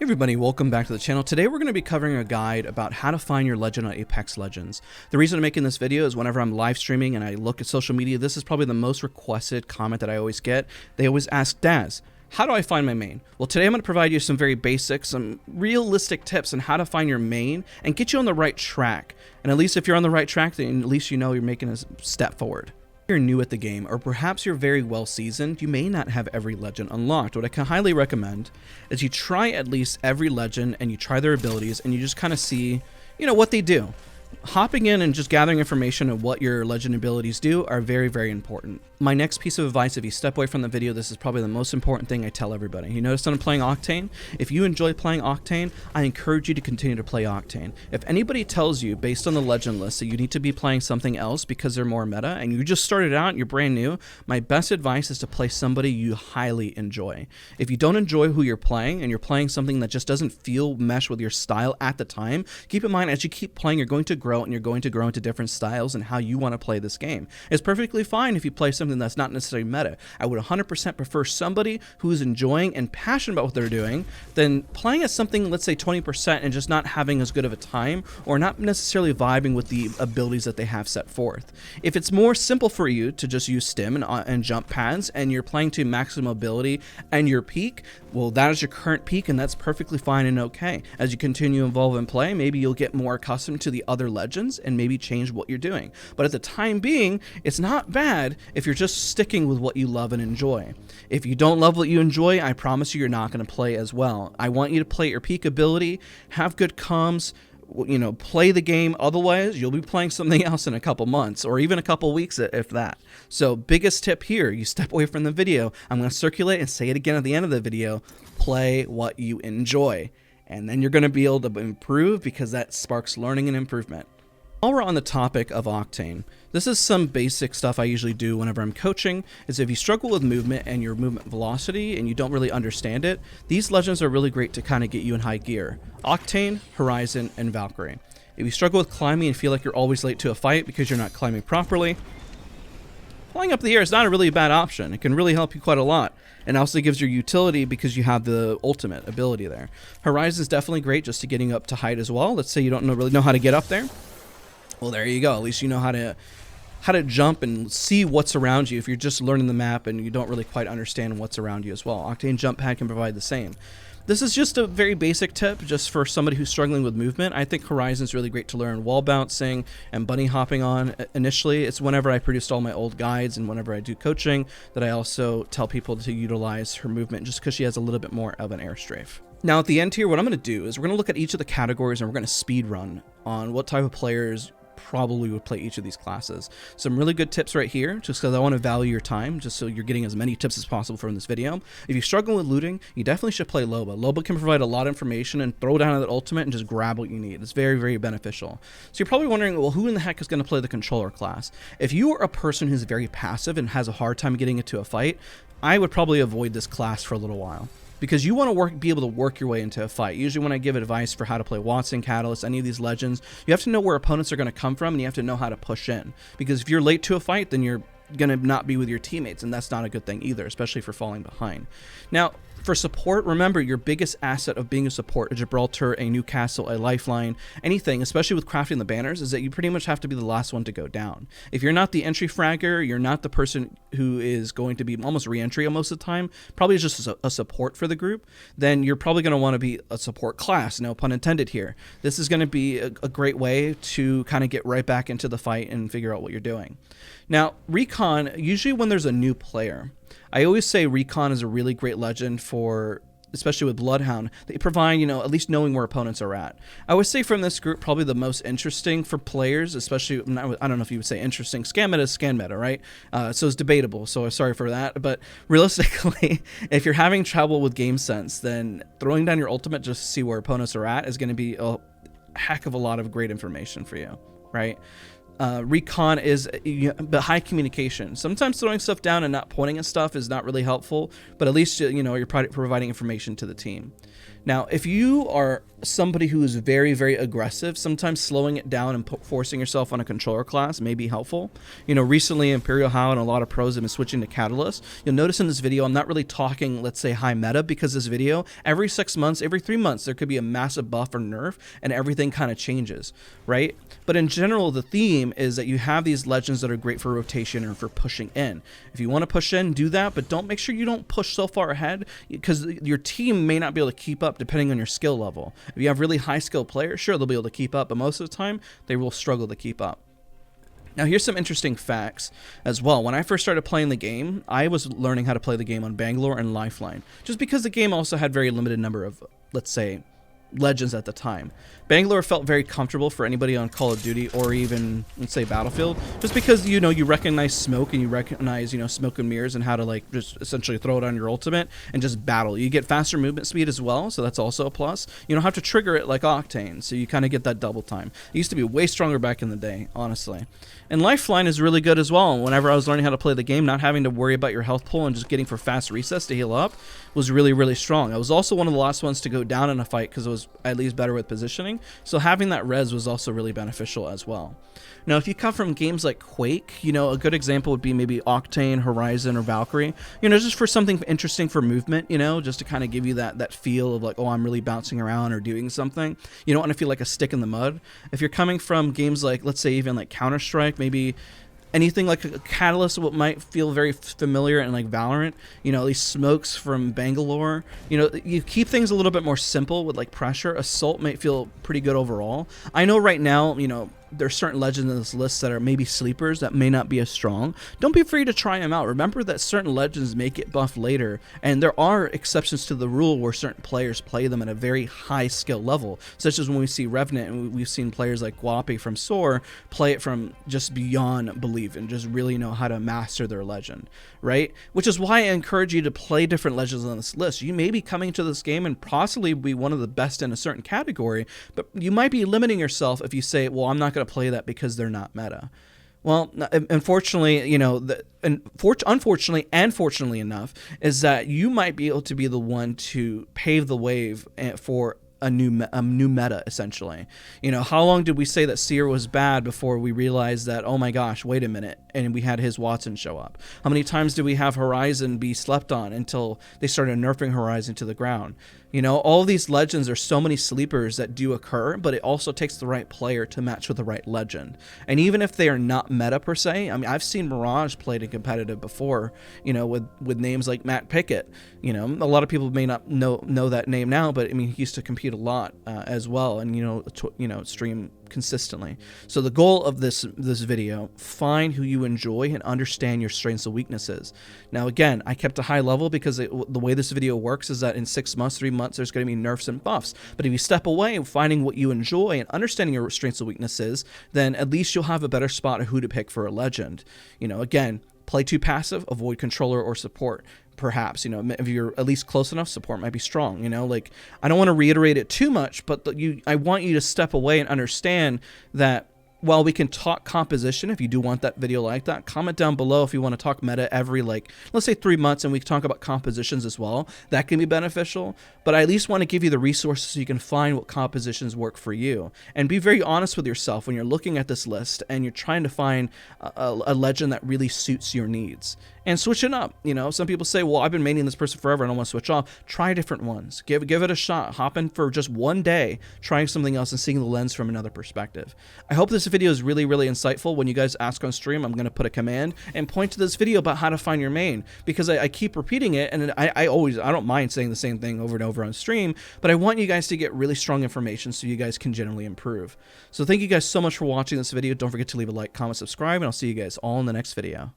Hey everybody, welcome back to the channel. Today we're going to be covering a guide about how to find your legend on Apex Legends. The reason I'm making this video is whenever I'm live streaming and I look at social media, this is probably the most requested comment that I always get. They always ask, Daz, how do I find my main? Well, today I'm going to provide you some very basic, some realistic tips on how to find your main and get you on the right track. And at least if you're on the right track, then at least you know you're making a step forward. You're new at the game, or perhaps you're very well seasoned, you may not have every legend unlocked. What I can highly recommend is you try at least every legend and you try their abilities and you just kind of see, what they do. Hopping in and just gathering information on what your legend abilities do are very, very important. My next piece of advice, if you step away from the video, this is probably the most important thing I tell everybody. You notice that I'm playing Octane? If you enjoy playing Octane, I encourage you to continue to play Octane. If anybody tells you, based on the legend list, that you need to be playing something else because they're more meta, and you just started out and you're brand new, my best advice is to play somebody you highly enjoy. If you don't enjoy who you're playing, and you're playing something that just doesn't feel mesh with your style at the time, keep in mind, as you keep playing, you're going to grow, and you're going to grow into different styles and how you want to play this game. It's perfectly fine if you play something that's not necessarily meta. I would 100% prefer somebody who's enjoying and passionate about what they're doing than playing at something, let's say 20%, and just not having as good of a time or not necessarily vibing with the abilities that they have set forth. If it's more simple for you to just use stim and jump pads and you're playing to maximum ability and your peak, well, that is your current peak, and that's perfectly fine and okay. As you continue to evolve and play, maybe you'll get more accustomed to the other legends and maybe change what you're doing. But at the time being, it's not bad if you're just sticking with what you love and enjoy. If you don't love what you enjoy, I promise you're not going to play as well. I want you to play your peak ability, have good comms, play the game. Otherwise, you'll be playing something else in a couple months or even a couple weeks, if that. So biggest tip here, you step away from the video. I'm going to circulate and say it again at the end of the video. Play what you enjoy. And then you're going to be able to improve because that sparks learning and improvement. While we're on the topic of Octane, this is some basic stuff I usually do whenever I'm coaching, is if you struggle with movement and your movement velocity and you don't really understand it, these legends are really great to kind of get you in high gear. Octane, Horizon, and Valkyrie. If you struggle with climbing and feel like you're always late to a fight because you're not climbing properly, flying up the air is not a really bad option. It can really help you quite a lot. And also gives you utility because you have the ultimate ability there. Horizon is definitely great just to getting up to height as well. Let's say you don't really know how to get up there. Well, there you go. At least you know how to jump and see what's around you if you're just learning the map and you don't really quite understand what's around you as well. Octane Jump Pad can provide the same. This is just a very basic tip just for somebody who's struggling with movement. I think Horizon is really great to learn wall bouncing and bunny hopping on initially. It's whenever I produced all my old guides and whenever I do coaching that I also tell people to utilize her movement just because she has a little bit more of an air strafe. Now at the end here, what I'm going to do is we're going to look at each of the categories and we're going to speed run on what type of players probably would play each of these classes. Some really good tips right here, just because I want to value your time, just so you're getting as many tips as possible from this video. If you struggle with looting, you definitely should play Loba. Loba can provide a lot of information and throw down that ultimate and just grab what you need. It's very, very beneficial. So you're probably wondering, well, who in the heck is going to play the controller class? If you are a person who's very passive and has a hard time getting into a fight, I would probably avoid this class for a little while. Because you want to be able to work your way into a fight. Usually when I give advice for how to play Wattson, Catalyst, any of these legends, you have to know where opponents are going to come from and you have to know how to push in. Because if you're late to a fight, then you're going to not be with your teammates, and that's not a good thing either, especially for falling behind. Now, for support, remember your biggest asset of being a support, a Gibraltar, a Newcastle, a Lifeline, anything, especially with crafting the banners, is that you pretty much have to be the last one to go down. If you're not the entry fragger, you're not the person who is going to be almost re-entry most of the time, probably just a support for the group, then you're probably going to want to be a support class, no pun intended here. This is going to be a great way to kind of get right back into the fight and figure out what you're doing. Now, Recon, usually when there's a new player, I always say Recon is a really great legend for, especially with Bloodhound. They provide, at least knowing where opponents are at. I would say from this group, probably the most interesting for players, especially, I don't know if you would say interesting. Scan meta is scan meta, right? So it's debatable, so sorry for that. But realistically, if you're having trouble with game sense, then throwing down your ultimate just to see where opponents are at is going to be a heck of a lot of great information for you, right? Recon is high communication. Sometimes throwing stuff down and not pointing at stuff is not really helpful, but at least you're providing information to the team. Now, if you are somebody who is very, very aggressive, sometimes slowing it down and forcing yourself on a controller class may be helpful. You know, recently Imperial How and a lot of pros have been switching to Catalyst. You'll notice in this video, I'm not really talking, let's say, high meta, because this video, every 6 months, every 3 months, there could be a massive buff or nerf, and everything kind of changes, right? But in general, the theme is that you have these legends that are great for rotation or for pushing in. If you want to push in, do that, but make sure you don't push so far ahead, because your team may not be able to keep up depending on your skill level. If you have really high skill players, sure, they'll be able to keep up, but most of the time they will struggle to keep up. Now, here's some interesting facts as well. When I first started playing the game, I was learning how to play the game on Bangalore and Lifeline, just because the game also had very limited number of, let's say, legends at the time. Bangalore felt very comfortable for anybody on Call of Duty or even, let's say, Battlefield, just because, you know, you recognize smoke and you recognize, you know, smoke and mirrors and how to, like, just essentially throw it on your ultimate and just battle. You get faster movement speed as well, so that's also a plus. You don't have to trigger it like Octane, so you kind of get that double time. It used to be way stronger back in the day, honestly. And Lifeline is really good as well. Whenever I was learning how to play the game, not having to worry about your health pool and just getting for fast resets to heal up was really, really strong. I was also one of the last ones to go down in a fight because it was at least better with positioning, so having that res was also really beneficial as well. Now, if you come from games like Quake, you know, a good example would be maybe Octane, Horizon, or Valkyrie, you know, just for something interesting for movement, you know, just to kind of give you that feel of like, oh, I'm really bouncing around or doing something. You don't want to feel like a stick in the mud. If you're coming from games like, let's say, even like Counter-Strike, maybe anything like a Catalyst, what might feel very familiar in like Valorant, you know, these smokes from Bangalore, you know, you keep things a little bit more simple with like pressure. Assault might feel pretty good overall. I know right now, you know, there's certain legends in this list that are maybe sleepers that may not be as strong. Don't be afraid to try them out. Remember that certain legends may get buffed later, and there are exceptions to the rule where certain players play them at a very high skill level, such as when we see Revenant, and we've seen players like Guapi from SOAR play it from just beyond belief and just really know how to master their legend, right? Which is why I encourage you to play different legends on this list. You may be coming to this game and possibly be one of the best in a certain category, but you might be limiting yourself if you say, well, I'm not going to play that because they're not meta. Well, unfortunately, you know, unfortunately and fortunately enough, is that you might be able to be the one to pave the wave for a new meta, essentially. You know, how long did we say that Seer was bad before we realized that, oh my gosh, wait a minute, and we had his Wattson show up? How many times did we have Horizon be slept on until they started nerfing Horizon to the ground? You know, all these legends are so many sleepers that do occur, but it also takes the right player to match with the right legend. And even if they are not meta per se, I mean, I've seen Mirage played in competitive before, you know, with names like Matt Pickett. You know, a lot of people may not know that name now, but I mean, he used to compete a lot as well, and you know, stream consistently. So the goal of this video, find who you enjoy and understand your strengths and weaknesses. Now again, I kept a high level because the way this video works is that in 6 months, 3 months, there's going to be nerfs and buffs. But if you step away and finding what you enjoy and understanding your strengths and weaknesses, then at least you'll have a better spot of who to pick for a legend. You know, again, play too passive, avoid controller or support. Perhaps, you know, if you're at least close enough, support might be strong. You know, like, I don't want to reiterate it too much, but I want you to step away and understand that while we can talk composition, if you do want that video like that, comment down below if you want to talk meta every, like, let's say 3 months, and we can talk about compositions as well. That can be beneficial, but I at least want to give you the resources so you can find what compositions work for you. And be very honest with yourself when you're looking at this list and you're trying to find a legend that really suits your needs. And switch it up. You know, some people say, well, I've been maining this person forever, I don't want to switch off. Try different ones. Give it a shot. Hop in for just one day, trying something else and seeing the lens from another perspective. I hope this video is really, really insightful. When you guys ask on stream, I'm going to put a command and point to this video about how to find your main, because I keep repeating it, and I don't mind saying the same thing over and over on stream, but I want you guys to get really strong information so you guys can generally improve. So thank you guys so much for watching this video. Don't forget to leave a like, comment, subscribe, and I'll see you guys all in the next video.